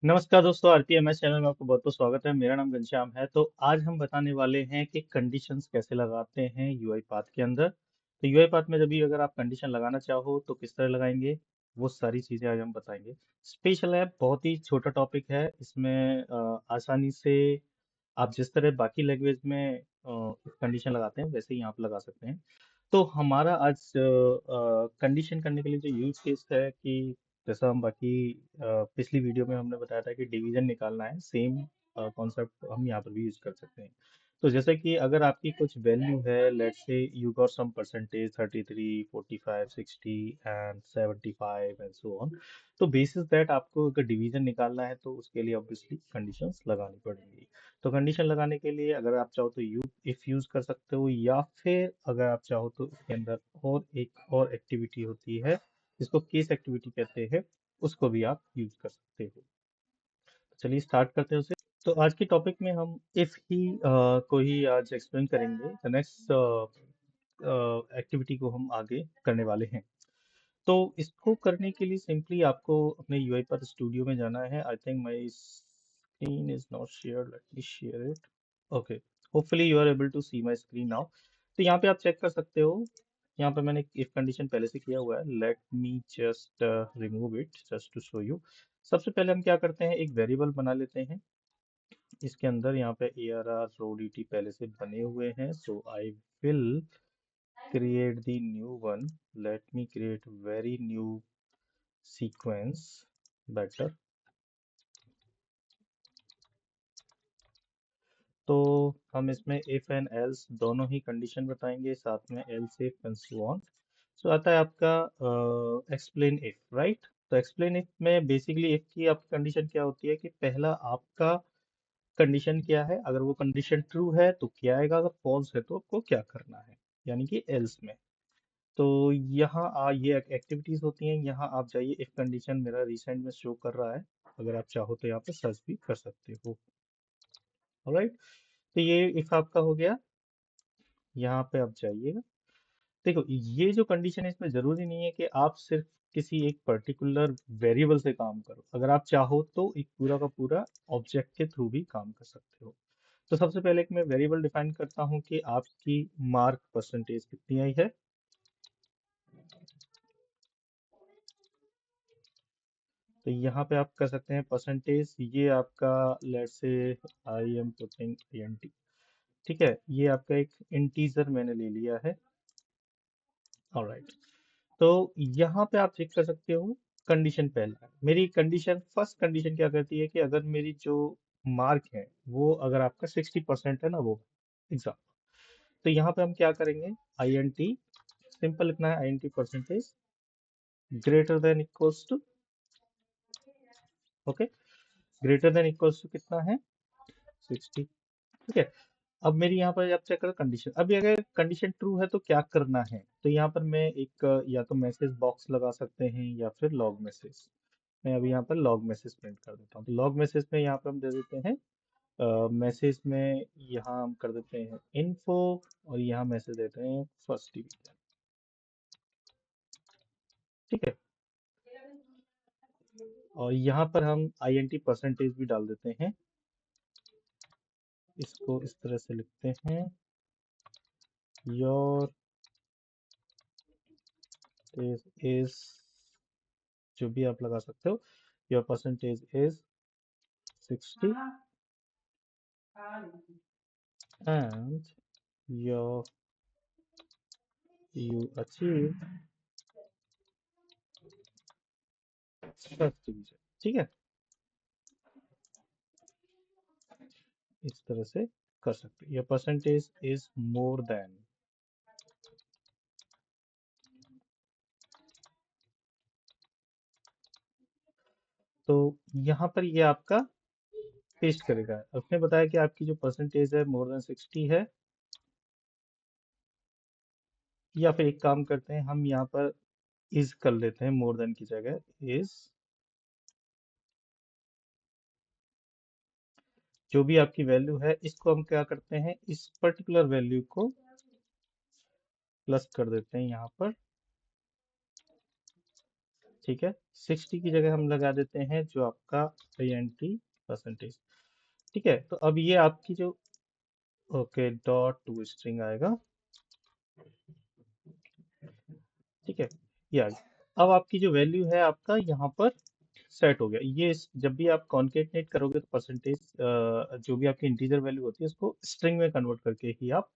नमस्कार दोस्तों, आरपीएमएस चैनल में आपको बहुत बहुत स्वागत है। मेरा नाम घनश्याम है। तो आज हम बताने वाले हैं कि कंडीशंस कैसे लगाते हैं यूआई पाथ के अंदर। तो यूआई पाथ में जब भी अगर आप कंडीशन लगाना चाहो तो किस तरह लगाएंगे, वो सारी चीज़ें आज हम बताएंगे। स्पेशल है, बहुत ही छोटा टॉपिक है। इसमें आसानी से आप जिस तरह बाकी लैंग्वेज में कंडीशन लगाते हैं वैसे ही आप लगा सकते हैं। तो हमारा आज कंडीशन करने के लिए जो यूज केस है कि जैसा हम बाकी पिछली वीडियो में हमने बताया था कि डिवीजन निकालना है, सेम कॉन्सेप्ट हम यहाँ पर भी यूज कर सकते हैं। तो जैसे कि अगर आपकी कुछ वैल्यू है, let's say you got some percentage 33, 45, 60 and 75 and so on. तो बेसिस दैट आपको अगर डिवीजन निकालना है तो उसके लिए ऑब्वियसली कंडीशंस लगानी पड़ेंगी। तो कंडीशन लगाने के लिए अगर आप चाहो तो यू इफ यूज कर सकते हो, या फिर अगर आप चाहो तो इसके अंदर और एक और एक्टिविटी होती है जिसको केस एक्टिविटी कहते हैं, उसको भी आप यूज कर सकते हो। तो चलिए स्टार्ट करते हैं उसे। तो आज के टॉपिक में हम इफ ही को ही आज एक्सप्लेन करेंगे। द नेक्स्ट एक्टिविटी को हम आगे करने वाले हैं। तो इसको करने के लिए सिंपली आपको अपने यूआईपाथ स्टूडियो में जाना है। I think my screen is not share, let me share it. Okay, hopefully you are able to see my screen now. तो यहाँ पे आप चेक कर सकते हो। यहाँ पे मैंने इफ कंडीशन पहले से किया हुआ है। Let me just remove it just to show you. सबसे पहले हम क्या करते हैं, एक वेरिएबल बना लेते हैं। इसके अंदर यहाँ पे ARR रो dt पहले से बने हुए हैं, so I will create the new one. Let me create very new sequence better. तो हम इसमें if and else दोनों ही कंडीशन बताएंगे, साथ में else if and so on. सो आता है आपका explain if, राइट। तो explain if में बेसिकली if की आपकी कंडीशन क्या होती है कि पहला आपका कंडीशन क्या है, अगर वो कंडीशन ट्रू है तो क्या आएगा, अगर फॉल्स है तो आपको क्या करना है, यानी कि else में। तो यहाँ ये एक्टिविटीज होती हैं। यहाँ आप जाइए, इफ कंडीशन मेरा रिसेंट में शो कर रहा है, अगर आप चाहो तो यहाँ पे सर्च भी कर सकते हो। ऑलराइट, तो ये इफ आपका हो गया। यहाँ पे आप जाइएगा। देखो, ये जो कंडीशन है इसमें जरूरी नहीं है कि आप सिर्फ किसी एक पर्टिकुलर वेरिएबल से काम करो। अगर आप चाहो तो एक पूरा का पूरा ऑब्जेक्ट के थ्रू भी काम कर सकते हो। तो सबसे पहले एक मैं वेरिएबल डिफाइन करता हूँ कि आपकी मार्क परसेंटेज कितनी आई है। तो यहाँ पे आप कर सकते हैं परसेंटेज, ये आपका let's say I am putting int। ठीक है, ये आपका एक इंटीजर मैंने ले लिया है। ऑलराइट, तो यहाँ पे आप चेक कर सकते हो। कंडीशन पहला, मेरी कंडीशन फर्स्ट कंडीशन क्या कहती है कि अगर मेरी जो मार्क है वो अगर आपका 60% है ना, वो एग्जाम। तो यहाँ पे हम क्या करेंगे, आई एन टी, सिंपल लिखना है, I N T percentage greater than equals to, okay, greater than equals to कितना है, 60। ठीक है, अब मेरी यहाँ पर आप चेक करो कंडीशन। अभी अगर कंडीशन ट्रू है तो क्या करना है, तो यहाँ पर मैं एक या तो मैसेज बॉक्स लगा सकते हैं या फिर लॉग मैसेज। मैं अभी यहाँ पर लॉग मैसेज प्रिंट कर देता हूँ। तो लॉग मैसेज में यहाँ पर हम दे देते हैं मैसेज में, यहाँ हम कर देते हैं इन्फो, और यहाँ मैसेज देते हैं फर्स्ट डिवीजन। ठीक है, और यहाँ पर हम INT परसेंटेज भी डाल देते हैं। इसको इस तरह से लिखते हैं, योर इज, जो भी आप लगा सकते हो, your percentage is 60 and your you achieve first division। ठीक है, इस तरह से कर सकते हैं। Your percentage is more than. तो यहाँ पर ये आपका पेस्ट करेगा। उसने बताया कि आपकी जो परसेंटेज है मोर देन 60 है। या फिर एक काम करते हैं, हम यहाँ पर इज कर लेते हैं, मोर देन की जगह इज। जो भी आपकी वैल्यू है इसको हम क्या करते हैं, इस पर्टिकुलर वैल्यू को प्लस कर देते हैं यहाँ पर। ठीक है, 60 की जगह हम लगा देते हैं जो आपका INT परसेंटेज। ठीक है, तो अब ये आपकी जो ओके डॉट टू स्ट्रिंग आएगा। ठीक है, ये आ गया। अब आपकी जो वैल्यू है आपका यहाँ पर सेट हो गया। ये जब भी आप कॉन्केटनेट करोगे तो परसेंटेज जो भी आपकी इंटीजर वैल्यू होती है उसको स्ट्रिंग में कन्वर्ट करके ही आप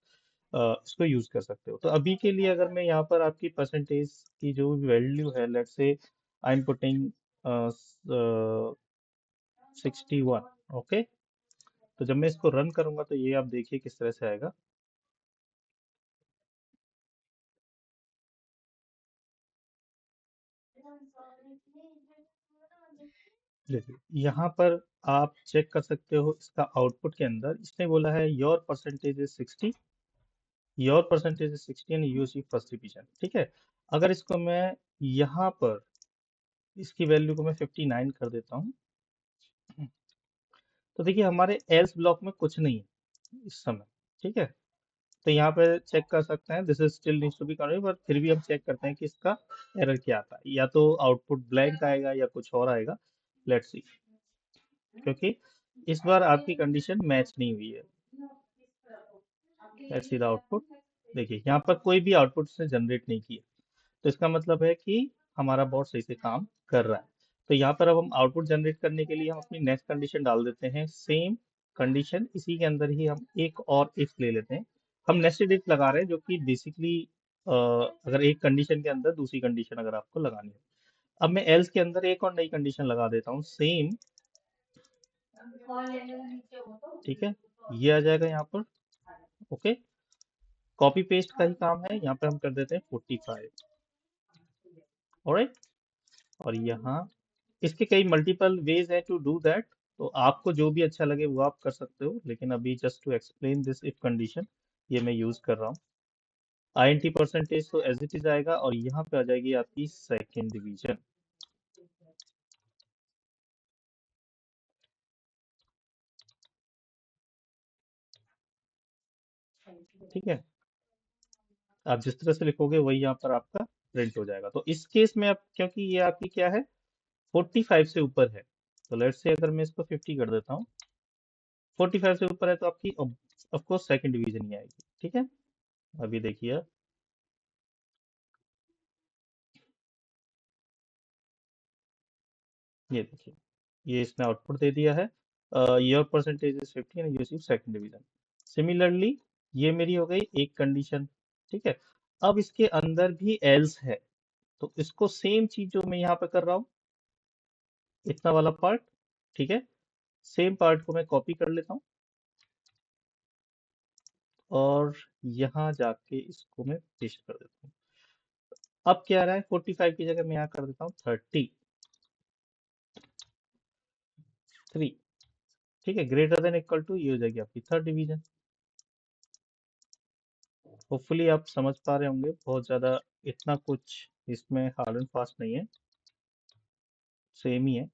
इसको यूज कर सकते हो। तो अभी के लिए अगर मैं यहाँ पर आपकी परसेंटेज की जो वैल्यू है, लेट्स से आई एम पुटिंग 61। ओके, तो जब मैं इसको रन करूंगा तो ये आप देखिए किस तरह से आएगा। देखिए यहाँ पर आप चेक कर सकते हो इसका आउटपुट के अंदर इसने बोला है your percentage is 60, your percentage is 60 and you see first division. ठीक है, अगर इसको मैं यहाँ पर इसकी वैल्यू को मैं 59 कर देता हूँ, तो देखिए हमारे एल्स ब्लॉक में कुछ नहीं है इस समय। ठीक है, तो यहाँ पे चेक कर सकते हैं this is still needs to be confirm, पर फिर भी हम चेक करते हैं कि इसका एरर क्या आता है, या तो आउटपुट ब्लैंक आएगा या कुछ और आएगा। लेट्स सी, क्योंकि इस बार आपकी कंडीशन मैच नहीं हुई है। Let's see the output. देखिए यहाँ पर कोई भी आउटपुट से जनरेट नहीं किया, तो इसका मतलब है कि हमारा बॉट सही से काम कर रहा है। तो यहाँ पर अब हम आउटपुट जनरेट करने के लिए हम अपनी नेक्स्ट कंडीशन डाल देते हैं, सेम कंडीशन इसी के अंदर ही हम एक और इफ ले लेते हैं। हम नेस्टेड इफ लगा रहे हैं जो कि बेसिकली अगर एक कंडीशन के अंदर दूसरी कंडीशन अगर आपको लगानी है। अब मैं एल्स के अंदर एक और नई कंडीशन लगा देता हूँ सेम। ठीक है, ये आ जाएगा यहाँ पर। ओके, कॉपी पेस्ट का ही काम है, यहाँ पे हम कर देते हैं 45। ऑलराइट, और यहाँ इसके कई मल्टीपल वेज है टू डू दैट, तो आपको जो भी अच्छा लगे वो आप कर सकते हो, लेकिन अभी just to explain this if condition ये मैं यूज कर रहा हूँ। INT परसेंटेज तो एज इट इज आएगा, और यहाँ पे आ जाएगी आपकी सेकेंड डिवीजन। ठीक है, आप जिस तरह से लिखोगे वही यहाँ पर आपका प्रिंट हो जाएगा। तो इस केस में अब क्योंकि ये आपकी क्या है 45 से ऊपर है, तो लेट्स से अगर मैं इसको 50 कर देता हूँ, 45 से ऊपर है तो आपकी ऑफ कोर्स सेकंड डिवीजन ही आएगी। ठीक है, अभी देखिए ये देखिए ये इसने आउटपुट दे दिया है, your percentage is 50 and you receive second division. Similarly ये मेरी हो गई एक कंडीशन। ठीक है, अब इसके अंदर भी एल्स है, तो इसको सेम चीज जो मैं यहाँ पे कर रहा हूँ, इतना वाला पार्ट। ठीक है, सेम पार्ट को मैं कॉपी कर लेता हूँ और यहाँ जाके इसको मैं पेस्ट कर देता हूँ। अब क्या आ रहा है 45 की जगह मैं यहाँ कर देता हूँ 33। ठीक है, ग्रेटर देन इक्वल टू ये हो जाएगी आपकी थर्ड डिवीजन। होपफुली आप समझ पा रहे होंगे, बहुत ज़्यादा इतना कुछ इसमें हार्ड एंड फास्ट नहीं है, सेम ही है।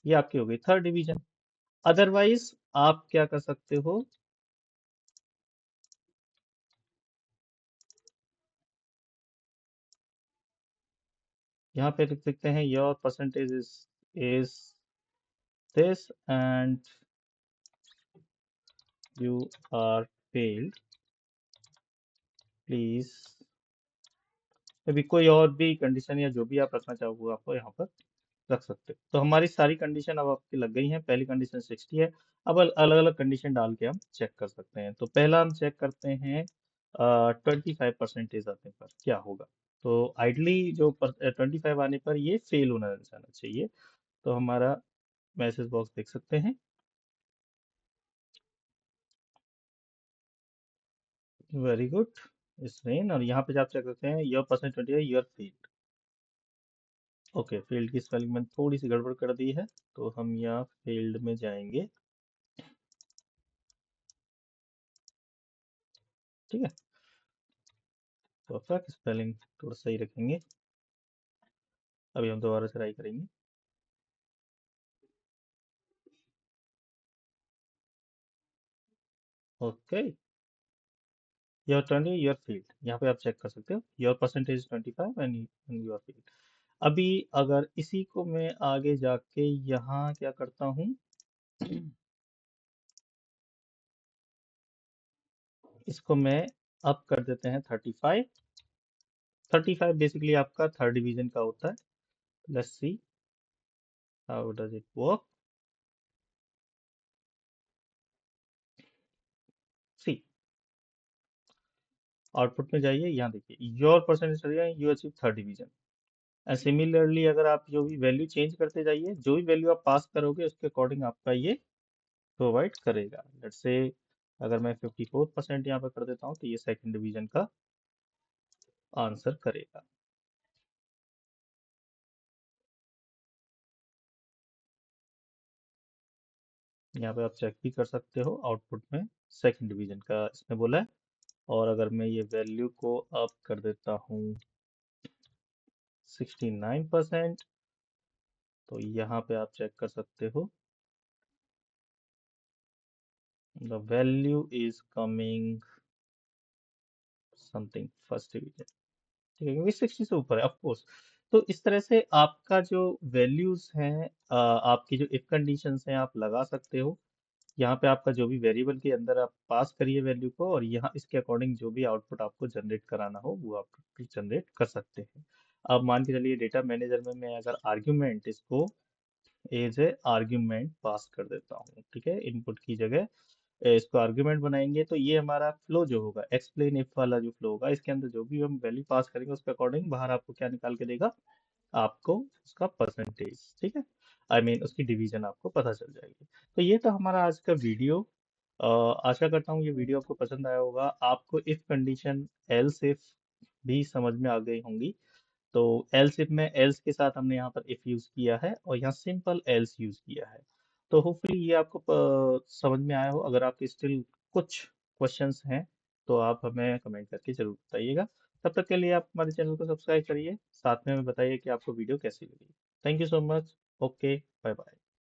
ये आपकी हो गई थर्ड डिवीजन। अदरवाइज आप क्या कर सकते हो, यहाँ पे लिख सकते हैं your percentage is this and you are failed, please. अभी कोई और भी कंडीशन या जो भी आप रखना चाहो वो आपको यहाँ पर रख सकते हो। तो हमारी सारी कंडीशन अब आपकी लग गई हैं। पहली कंडीशन 60 है, अब अलग अलग कंडीशन डाल के हम चेक कर सकते हैं। तो पहला हम चेक करते हैं 25% आने पर क्या होगा। तो आइडली जो 25 आने पर ये फेल होना जाना चाहिए। तो हमारा मैसेज बॉक्स देख सकते हैं, वेरी गुड इस रेन, और यहाँ पे आप चेक करते हैं योर परसेंट 20 है, योर फील्ड। ओके, फील्ड की स्पेलिंग मैंने थोड़ी सी गड़बड़ कर दी है, तो हम यहाँ फील्ड में जाएंगे। ठीक है, परफेक्ट, स्पेलिंग थोड़ा सही रखेंगे। अभी हम दोबारा से ट्राई करेंगे। ओके, योर 20 योर फील्ड, यहाँ पे आप चेक कर सकते हो your percentage 25 and your field. अभी अगर इसी को मैं आगे जाके यहाँ क्या करता हूँ, इसको मैं अप कर देते हैं 35। 35 बेसिकली आपका थर्ड डिवीजन का होता है। Let's see how does it work. See, output में जाइए, यहाँ देखिए योर परसेंटेज चलेगा, you achieve third division. And similarly अगर आप जो भी वैल्यू चेंज करते जाइए, जो भी वैल्यू आप पास करोगे उसके अकॉर्डिंग आपका ये प्रोवाइड करेगा। लेट्स से अगर मैं 54% यहाँ पर कर देता हूँ तो ये सेकंड डिवीजन का आंसर करेगा। यहाँ पे आप चेक भी कर सकते हो, आउटपुट में सेकंड डिवीजन का इसने बोला है। और अगर मैं ये वैल्यू को अप कर देता हूँ 69%, तो यहाँ पे आप चेक कर सकते हो the value is coming something first division. ठीक है, क्योंकि 60 से ऊपर है ऑफ कोर्स। तो इस तरह से आपका जो वैल्यूज हैं, आपकी जो इफ कंडीशंस हैं आप लगा सकते हो। यहाँ पे आपका जो भी वेरिएबल के अंदर आप पास करिए वैल्यू को, और यहाँ इसके अकॉर्डिंग जो भी आउटपुट आपको जनरेट कराना हो वो आप जनरेट कर सकते हैं। अब मान के चलिए डेटा मैनेजर में मैं अगर आर्ग्यूमेंट इसको एज ए आर्ग्यूमेंट पास कर देता हूँ, ठीक है, इनपुट की जगह इसको आर्ग्यूमेंट बनाएंगे, तो ये हमारा फ्लो जो होगा, एक्सप्लेन इफ वाला जो फ्लो होगा, इसके अंदर जो भी हम वैल्यू पास करेंगे उसके अकॉर्डिंग बाहर आपको क्या निकाल के देगा, आपको उसका परसेंटेज, ठीक है, आई मीन उसकी डिवीजन आपको पता चल जाएगी। तो ये तो हमारा आज का वीडियो। आशा करता हूँ ये वीडियो आपको पसंद आया होगा। आपको इफ कंडीशन एल्स इफ भी समझ में आ गई होंगी। तो एल्स इफ में एल्स के साथ हमने यहाँ पर इफ यूज किया है और यहाँ सिंपल एल्स यूज किया है। तो होपफुली ये आपको समझ में आया हो। अगर आपके स्टिल कुछ क्वेश्चंस हैं तो आप हमें कमेंट करके जरूर बताइएगा। तब तक के लिए आप हमारे चैनल को सब्सक्राइब करिए, साथ में हमें बताइए कि आपको वीडियो कैसी लगी। Thank you so much. Okay, bye bye.